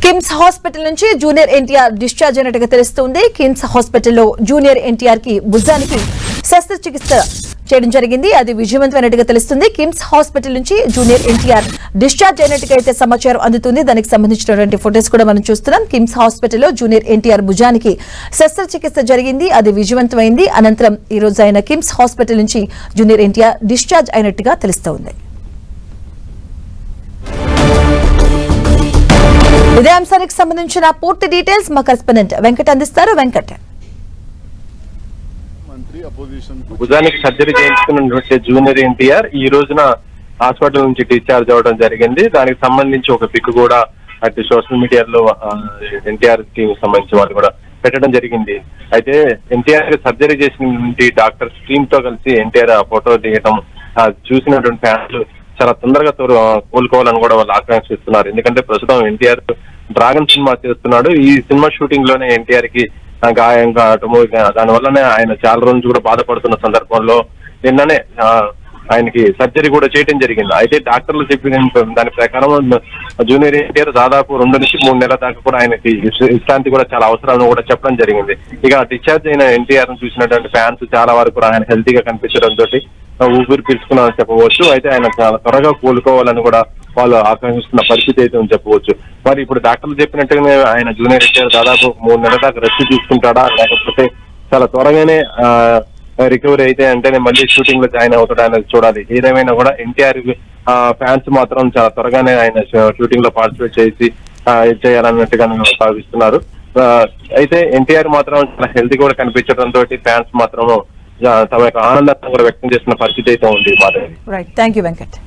KIMS hospital నుంచి junior NTR discharge అయినట్టుగా తెలుస్తుంది. కిమ్స్ హాస్పిటల్లో జూనియర్ ఎన్టీఆర్ కి భుజానికి శస్త్రచికిత్స చేయడం జరిగింది. అది విజయవంతమైనట్టుగా తెలుస్తుంది. కిమ్స్ హాస్పిటల్ నుంచి జూనియర్ ఎన్టీఆర్ డిశ్చార్జ్ అయినట్టుగా అయితే సమాచారం అందుతుంది. దానికి సంబంధించినటువంటి ఫోటోస్ కూడా మనం చూస్తున్నాం. కిమ్స్ హాస్పిటల్లో జూనియర్ ఎన్టీఆర్ భుజానికి శస్త్రచికిత్స జరిగింది. అది విజయవంతమైంది. అనంతరం ఈ రోజు ఆయన కిమ్స్ హాస్పిటల్ నుంచి జూనియర్ ఎన్టీఆర్ డిశ్చార్జ్ అయినట్టుగా తెలుస్తోంది. ఇదే అంశానికి సంబంధించిన పూర్తి డీటెయిల్స్ మా కరెస్పాండెంట్ వెంకట్ అందిస్తారు. వెంకట్, భుజానికి సర్జరీ చేయించుకున్నటువంటి జూనియర్ ఎన్టీఆర్ ఈ రోజున హాస్పిటల్ నుంచి డిశ్చార్జ్ అవ్వడం జరిగింది. దానికి సంబంధించి ఒక పిక్ కూడా అటు సోషల్ మీడియాలో ఎన్టీఆర్ కి సంబంధించి వాళ్ళు కూడా పెట్టడం జరిగింది. అయితే ఎన్టీఆర్ సర్జరీ చేసిన డాక్టర్స్ టీమ్ తో కలిసి ఎన్టీఆర్ ఫోటో దిగటం చూసినటువంటి ఫ్యాన్స్ చాలా తొందరగా కోలుకోవాలని కూడా వాళ్ళు ఆకాంక్షిస్తున్నారు. ఎందుకంటే ప్రస్తుతం ఎన్టీఆర్ డ్రాగన్ సినిమా చేస్తున్నాడు. ఈ సినిమా షూటింగ్ లోనే ఎన్టీఆర్ కి గాయం కావటము, దానివల్లనే ఆయన చాలా రోజులు కూడా బాధపడుతున్న సందర్భంలో నిన్ననే ఆయనకి సర్జరీ కూడా చేయడం జరిగింది. అయితే డాక్టర్లు చెప్పిన దాని ప్రకారం జూనియర్ ఎన్టీఆర్ దాదాపు 2 నుంచి 3 నెలల దాకా కూడా ఆయనకి విశ్రాంతి కూడా చాలా అవసరాలను కూడా చెప్పడం జరిగింది. ఇక డిశ్చార్జ్ అయిన ఎన్టీఆర్ ను చూసినటువంటి ఫ్యాన్స్ చాలా వరకు కూడా ఆయన హెల్తీగా కనిపించడంతో ఊపిరి పీల్చుకున్నారని చెప్పవచ్చు. అయితే ఆయన చాలా త్వరగా కోలుకోవాలని కూడా వాళ్ళు ఆకాంక్షిస్తున్న పరిస్థితి అయితే చెప్పవచ్చు. మరి ఇప్పుడు డాక్టర్లు చెప్పినట్టుగానే ఆయన జూనియర్ ఎన్టీఆర్ దాదాపు 3 నెలల దాకా రెస్ట్ తీసుకుంటాడా, లేకపోతే చాలా త్వరగానే రికవరీ అయితే అంటేనే మళ్ళీ షూటింగ్ లో జాయిన్ అవుతాడా అనేది చూడాలి. ఏదేమైనా కూడా ఎన్టీఆర్ ఫ్యాన్స్ మాత్రం చాలా త్వరగానే ఆయన షూటింగ్ లో పార్టిసిపేట్ చేయాలన్నట్టుగా భావిస్తున్నారు. అయితే ఎన్టీఆర్ మాత్రం చాలా హెల్తీ కూడా కనిపించడంతో ఫ్యాన్స్ మాత్రం తమ యొక్క ఆనందాన్ని కూడా వ్యక్తం చేస్తున్న పరిస్థితి అయితే ఉంది. Right, thank you Venkat.